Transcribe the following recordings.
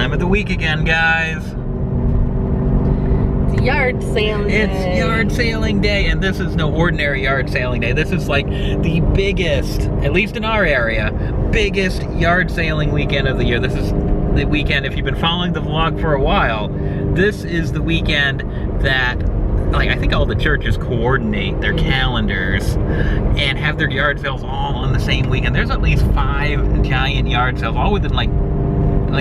time of the week again, guys. It's yard sailing day. It's yard sailing day, and this is no ordinary yard sailing day. This is like the biggest, at least in our area, biggest yard sailing weekend of the year. This is the weekend, if you've been following the vlog for a while, this is the weekend that, like, I think all the churches coordinate their calendars and have their yard sales all on the same weekend. There's at least 5 giant yard sales, all within like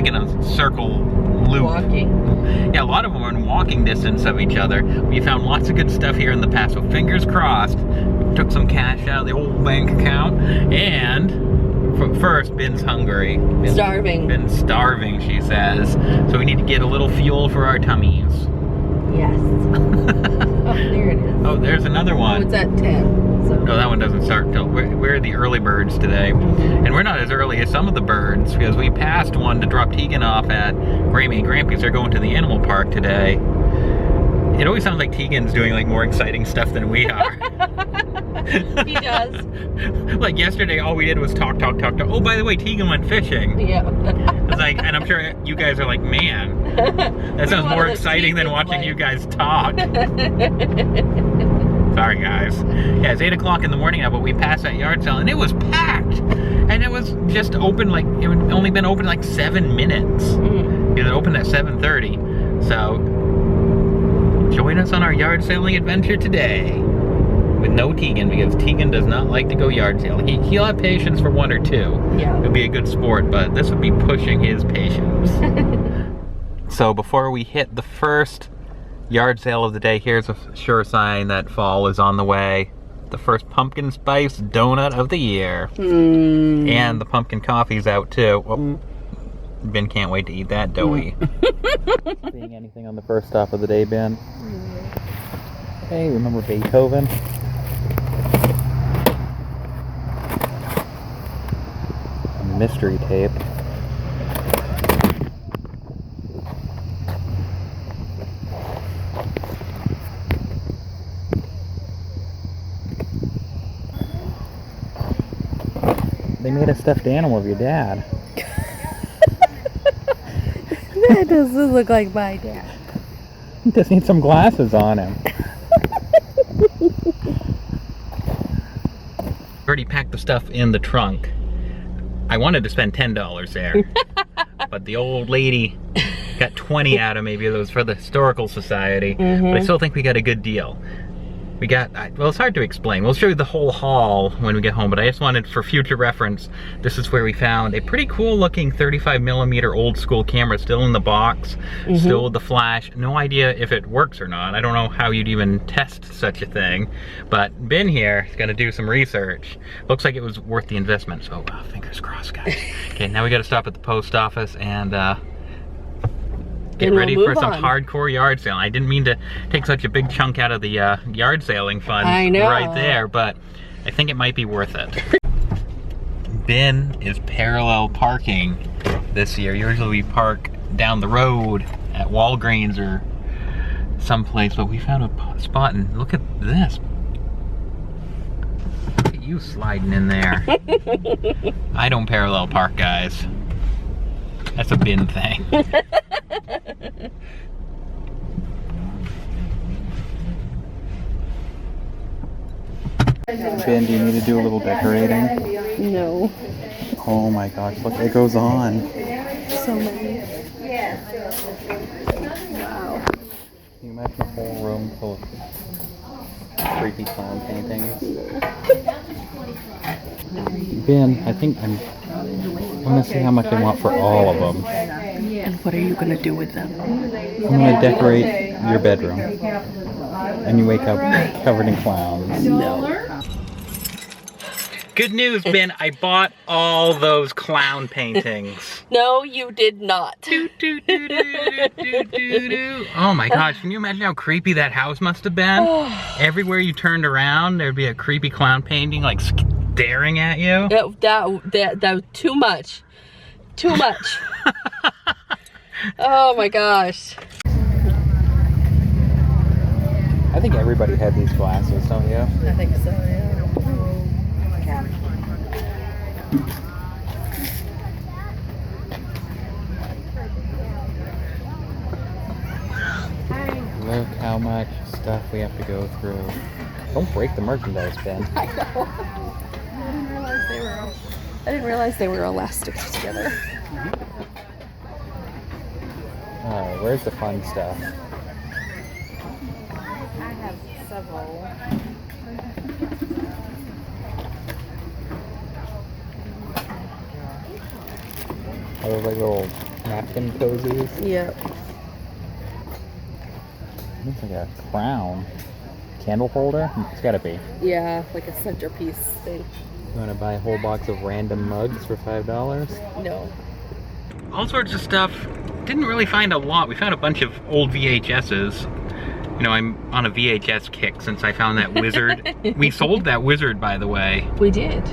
in a circle loop. Walking. Yeah, a lot of them are in walking distance of each other. We found lots of good stuff here in the past, so fingers crossed. We took some cash out of the old bank account, and first, Ben's hungry. Starving. Ben's starving, she says. So we need to get a little fuel for our tummies. Yes. Oh, there it is. Oh, there's another one. Oh, it's at 10. So. No, that one doesn't start till, we're the early birds today. And we're not as early as some of the birds, because we passed one to drop Teagan off at Grammy and Grampy's. They're going to the animal park today. It always sounds like Teagan's doing like more exciting stuff than we are. He does. Like yesterday, all we did was talk. Oh, by the way, Teagan went fishing. Yeah. It's like, and I'm sure you guys are like, man, that sounds more exciting than watching you guys talk. Sorry, guys. Yeah, it's 8 o'clock in the morning now, but we passed that yard sale, and it was packed. And it was just open, like, it had only been open like 7 minutes. It opened at 7:30. So, join us on our yard sailing adventure today. With no Teagan, because Teagan does not like to go yard sailing. He'll have patience for 1 or 2. Yeah. He'll be a good sport, but this would be pushing his patience. So before we hit the first yard sale of the day, here's a sure sign that fall is on the way. The first pumpkin spice donut of the year. And the pumpkin coffee's out too. Oh, Ben can't wait to eat that doughy. Seeing anything on the first stop of the day, Ben? Hey, remember Beethoven? A mystery tape. They made a stuffed animal of your dad. That doesn't look like my dad. He just needs some glasses on him. Already packed the stuff in the trunk. I wanted to spend $10 there, but the old lady got 20 out of maybe those for the Historical Society. But I still think we got a good deal. We got, well, it's hard to explain. We'll show you the whole haul when we get home, but I just wanted, for future reference, this is where we found a pretty cool looking 35mm old school camera, still in the box, still with the flash. No idea if it works or not. I don't know how you'd even test such a thing, but Ben here is gonna do some research. Looks like it was worth the investment, so fingers crossed, guys. Okay, now we gotta stop at the post office and get ready for some hardcore yard sailing. I didn't mean to take such a big chunk out of the yard sailing fund right there, but I think it might be worth it. Ben is parallel parking this year. Usually we park down the road at Walgreens or someplace, but we found a spot, and look at this. Look at you sliding in there. I don't parallel park, guys. That's a Ben thing. Ben, do you need to do a little decorating? No. Oh my gosh, look, it goes on. So many. Wow. Can you imagine a whole room full of creepy clown paintings? Ben, I think I'm gonna see how much I want for all of them. And what are you gonna do with them? I'm gonna decorate your bedroom. And you wake up covered in clowns. No. Good news, Ben, I bought all those clown paintings. No, you did not. Oh my gosh, can you imagine how creepy that house must have been? Everywhere you turned around, there'd be a creepy clown painting like staring at you. That was too much. Too much. Oh my gosh. I think everybody had these glasses, don't you? I think so, yeah. stuff we have to go through. Don't break the merchandise bin. I know. I didn't realize they were elastic together. Alright, where's the fun stuff? I have several. Are those like little napkin cozies? Yep. Looks like a crown. Candle holder? It's gotta be. Yeah, like a centerpiece thing. You wanna buy a whole box of random mugs for $5? No. All sorts of stuff. Didn't really find a lot. We found a bunch of old VHSs. You know, I'm on a VHS kick since I found that Wizard. We sold that Wizard, by the way. We did.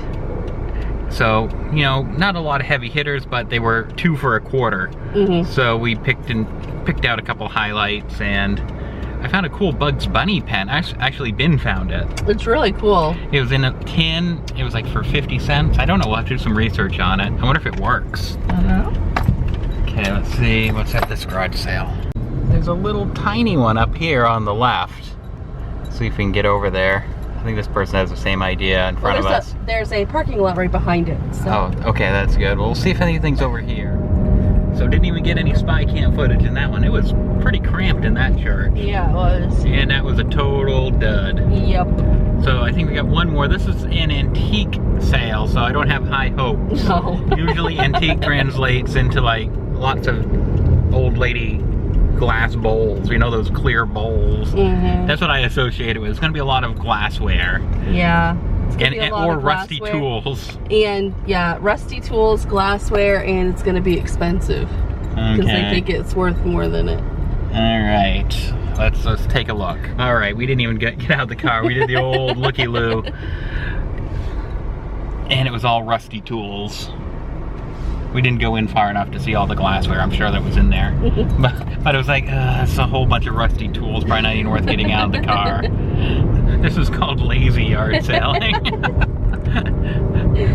So, you know, not a lot of heavy hitters, but they were 2 for $a. Mm-hmm. So we picked out a couple highlights, and I found a cool Bugs Bunny pen. Actually, Ben found it. It's really cool. It was in a tin. It was like for 50 cents. I don't know. We'll have to do some research on it. I wonder if it works. I don't know. Okay, let's see what's at this garage sale. There's a little tiny one up here on the left. Let's see if we can get over there. I think this person has the same idea in front of us. There's a parking lot right behind it. So. Oh, okay, that's good. Well, we'll see if anything's over here. So didn't even get any spy cam footage in that one. It was pretty cramped in that church. Yeah, it was. And that was a total dud. Yep. So I think we got one more. This is an antique sale, so I don't have high hopes. No. Usually antique translates into like lots of old lady glass bowls. You know, those clear bowls. Mm-hmm. That's what I associate it with. It's going to be a lot of glassware. Yeah. Or rusty tools. And yeah, rusty tools, glassware, and it's going to be expensive. Because they think it's worth more than it. Alright. Let's take a look. Alright, we didn't even get out of the car. We did the old looky-loo. And it was all rusty tools. We didn't go in far enough to see all the glassware. I'm sure that was in there. but it was like, it's a whole bunch of rusty tools. Probably not even worth getting out of the car. This is called lazy yard selling.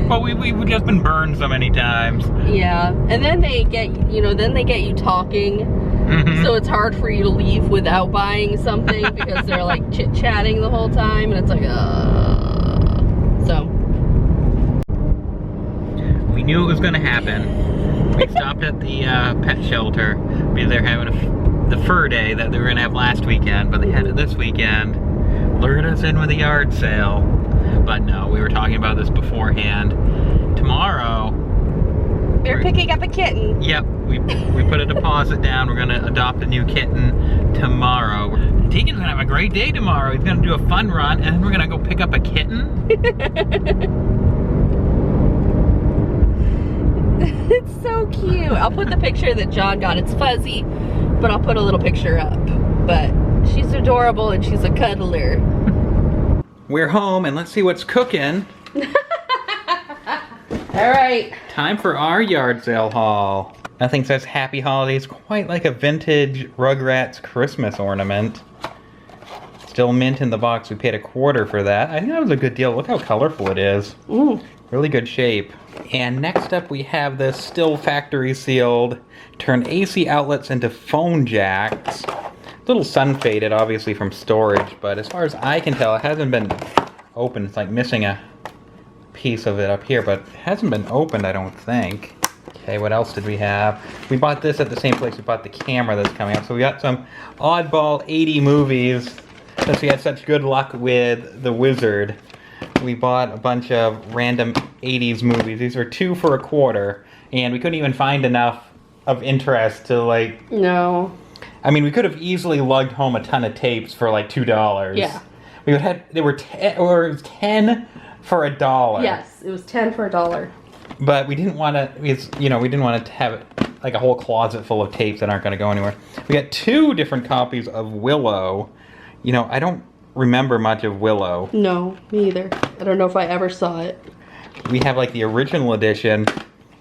Well, we've just been burned so many times. Yeah, and then they get, you talking. Mm-hmm. So it's hard for you to leave without buying something because they're like chit-chatting the whole time, and it's like, so. We knew it was going to happen. We stopped at the pet shelter because they're having the fur day that they were going to have last weekend, but they had it this weekend. Lured us in with a yard sale. But no, we were talking about this beforehand. Tomorrow, we're picking up a kitten. Yep, we put a deposit down. We're going to adopt a new kitten tomorrow. Teagan's going to have a great day tomorrow. He's going to do a fun run, and then we're going to go pick up a kitten. It's so cute. I'll put the picture that John got. It's fuzzy, but I'll put a little picture up. But she's adorable and she's a cuddler. We're home and let's see what's cooking. All right. Time for our yard sale haul. Nothing says Happy Holidays quite like a vintage Rugrats Christmas ornament. Still mint in the box. We paid $25 for that. I think that was a good deal. Look how colorful it is. Ooh. Really good shape. And next up we have this still factory sealed, turned AC outlets into phone jacks. A little sun faded obviously from storage, but as far as I can tell it hasn't been opened. It's like missing a piece of it up here, but it hasn't been opened I don't think. Okay, what else did we have? We bought this at the same place we bought the camera that's coming up. So we got some oddball 80 movies since we had such good luck with The Wizard. We bought a bunch of random 80s movies. These were 2 for $25, and we couldn't even find enough of interest to like... No. I mean, we could have easily lugged home a ton of tapes for like $2. Yeah. They were 10 for $1. Yes, it was 10 for $1. But we didn't want to, we didn't want to have it like a whole closet full of tapes that aren't going to go anywhere. We got 2 different copies of Willow. You know, I don't remember much of Willow. No, me either. I don't know if I ever saw it. We have like the original edition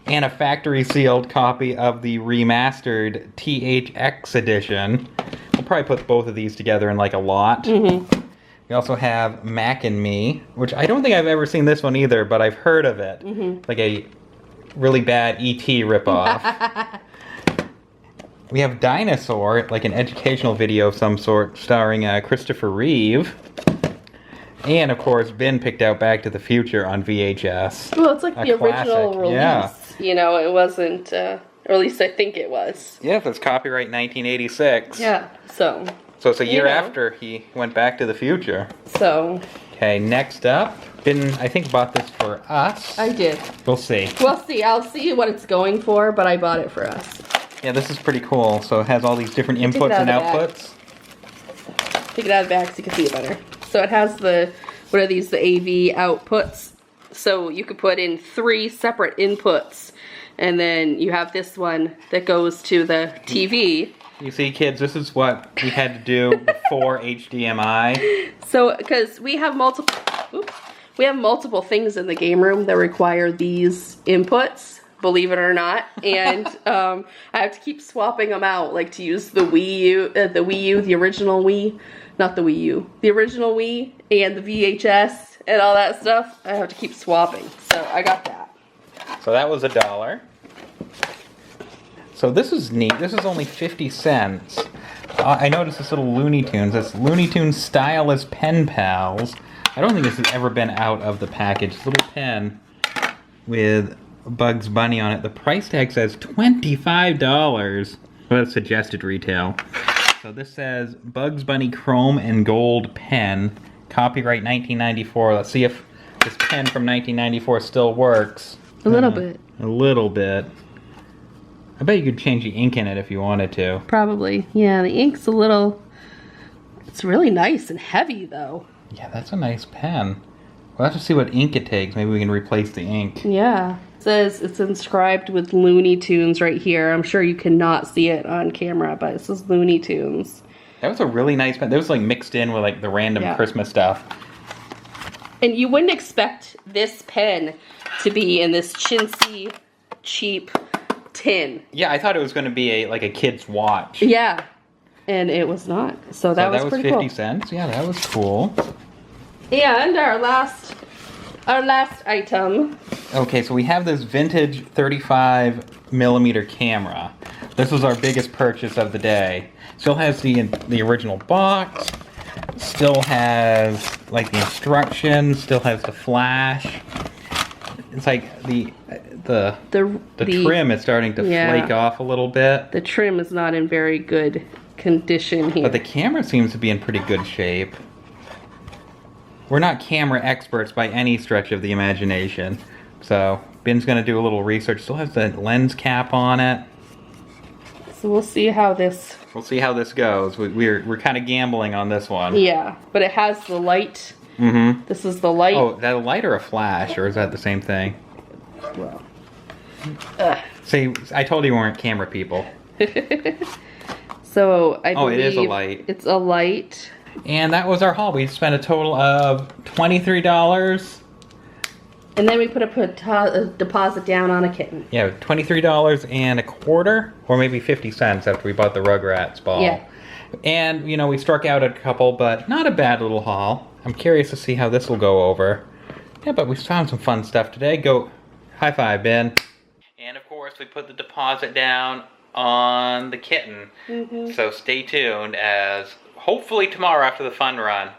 and a factory sealed copy of the remastered THX edition. We'll probably put both of these together in like a lot. Mm-hmm. We also have Mac and Me, which I don't think I've ever seen this one either, but I've heard of it. Mm-hmm. Like a really bad E.T. ripoff. We have Dinosaur, like an educational video of some sort, starring Christopher Reeve. And of course, Ben picked out Back to the Future on VHS. Well, it's like the original classic. release. Yeah. You know, it wasn't, or at least I think it was. Yeah, that's copyright 1986. Yeah, so. So it's a year after he went Back to the Future. So. Okay, next up. Ben, I think, bought this for us. I did. We'll see. We'll see. I'll see what it's going for, but I bought it for us. Yeah, this is pretty cool. So it has all these different inputs and outputs. Take it out of the bag so you can see it better. So it has the, what are these, the AV outputs. So you could put in 3 separate inputs. And then you have this one that goes to the TV. You see, kids, this is what we had to do before HDMI. So, because we have multiple things in the game room that require these inputs, believe it or not. And I have to keep swapping them out, like to use the Wii U, the original Wii, not the Wii U, the original Wii, and the VHS and all that stuff. I have to keep swapping. So I got that. So that was $1. So this is neat. This is only 50 cents. I noticed this little Looney Tunes. That's Looney Tunes Stylus Pen Pals. I don't think this has ever been out of the package. This little pen with Bugs Bunny on it. The price tag says $25. Well, that's suggested retail. So this says Bugs Bunny Chrome and Gold Pen. Copyright 1994. Let's see if this pen from 1994 still works. A little bit. A little bit. I bet you could change the ink in it if you wanted to. Probably. Yeah, the ink's a little... It's really nice and heavy, though. Yeah, that's a nice pen. We'll have to see what ink it takes. Maybe we can replace the ink. Yeah. It says it's inscribed with Looney Tunes right here. I'm sure you cannot see it on camera, but it says Looney Tunes. That was a really nice pen. That was like mixed in with like the random Christmas stuff. And you wouldn't expect this pen to be in this chintzy, cheap tin. Yeah, I thought it was going to be like a kid's watch. Yeah, and it was not. So that was pretty cool. 50 cents. Yeah, that was cool. And our last item. Okay, so we have this vintage 35mm camera. This was our biggest purchase of the day. Still has the original box. Still has like the instructions. Still has the flash. It's like the trim is starting to flake off a little bit. The trim is not in very good condition here. But the camera seems to be in pretty good shape. We're not camera experts by any stretch of the imagination. So Ben's going to do a little research. Still has the lens cap on it. So we'll see how this... We'll see how this goes. We're kind of gambling on this one. Yeah, but it has the light. Mm-hmm. This is the light. Oh, is that a light or a flash, or is that the same thing? Well. See, I told you we weren't camera people. So, I believe... it is a light. It's a light. And that was our haul. We spent a total of $23. And then we put a deposit down on a kitten. Yeah, $23.25, or maybe 50 cents after we bought the Rugrats ball. Yeah. And, you know, we struck out a couple, but not a bad little haul. I'm curious to see how this will go over. Yeah, but we found some fun stuff today. Go, high five, Ben. And, of course, we put the deposit down on the kitten. Mm-hmm. So stay tuned as hopefully tomorrow after the fun run,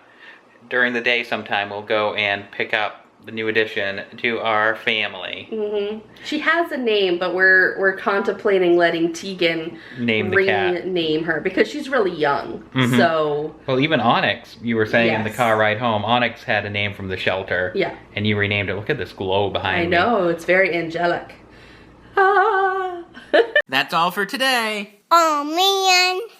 during the day sometime, we'll go and pick up the new addition to our family. Mm-hmm. She has a name, but we're contemplating letting Teagan rename her because she's really young. Mm-hmm. So, well, even Onyx, you were saying in the car ride home, Onyx had a name from the shelter. Yeah, and you renamed it. Look at this glow behind me. I know, it's very angelic. Ah. That's all for today. Oh man.